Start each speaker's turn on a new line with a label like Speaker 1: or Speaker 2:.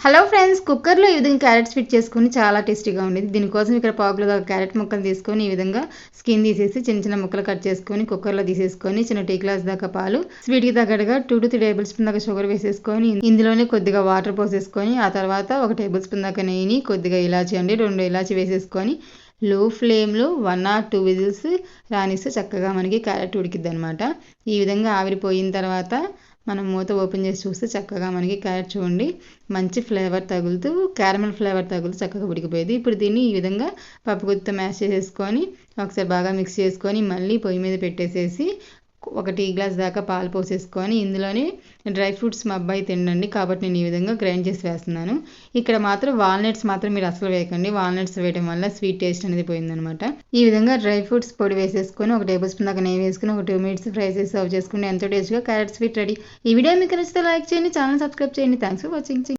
Speaker 1: Hello friends, కుక్కర్లో ఈ విధంగా క్యారెట్ స్వీట్ చేసుకొని చాలా టేస్టీగా ఉండేది. దీనికోసం ఇక్కడ పావు కిలో దాకా క్యారెట్ ముక్కలు తీసుకొని ఈ విధంగా స్కిన్ తీసేసి చిన్న చిన్న ముక్కలు కట్ చేసుకొని కుక్కర్లో తీసేసుకొని చిన్న టీ గ్లాస్ దాకా పాలు, స్వీట్కి తగ్గట్టుగా 2 to 3 టేబుల్ స్పూన్ దాకా షుగర్ వేసేసుకొని ఇందులోనే కొద్దిగా వాటర్ పోసేసుకొని ఆ తర్వాత 1 టేబుల్ స్పూన్ దాకా నెయ్యిని, కొద్దిగా ఇలాచి 2 ఇలాచి వేసేసుకొని లో ఫ్లేమ్లో 1 or 2 విజిల్స్ రానిస్తే చక్కగా మనకి క్యారెట్ ఉడికిద్ది అనమాట. ఈ విధంగా ఆవిరిపోయిన తర్వాత మనం మూత ఓపెన్ చేసి చూస్తే చక్కగా మనకి క్యారెట్ చూడండి మంచి ఫ్లేవర్ తగులుతూ క్యారమెల్ ఫ్లేవర్ తగులుతూ చక్కగా ఉడికిపోయేది. ఇప్పుడు దీన్ని ఈ విధంగా పప్పు గుత్తితో మ్యాష్ చేసేసుకొని ఒకసారి బాగా మిక్స్ చేసుకొని మళ్ళీ పొయ్యి మీద పెట్టేసేసి 1 టీ గ్లాస్ దాకా పాలు పోసేసుకొని ఇందులోనే డ్రై ఫ్రూట్స్ మా అబ్బాయి తినండి కాబట్టి నేను ఈ విధంగా గ్రైండ్ చేసి వేస్తున్నాను. ఇక్కడ మాత్రం వాల్నట్స్ మాత్రం మీరు అసలు వేయకండి. వాల్నట్స్ వేయడం వల్ల స్వీట్ టేస్ట్ అనేది పోయిందనమాట. ఈ విధంగా డ్రై ఫ్రూట్స్ పొడి వేసేసుకొని 1 టేబుల్ స్పూన్ దాకా నెయ్యి వేసుకొని 2 మినిట్స్ ఫ్రై చేసి సర్వ్ చేసుకుంటే ఎంతో టేస్ట్గా క్యారెట్ స్వీట్ రెడీ. ఈ వీడియో మీకు నచ్చితే లైక్ చేయండి, ఛానల్ సబ్స్క్రైబ్ చేయండి. Thanks for watching.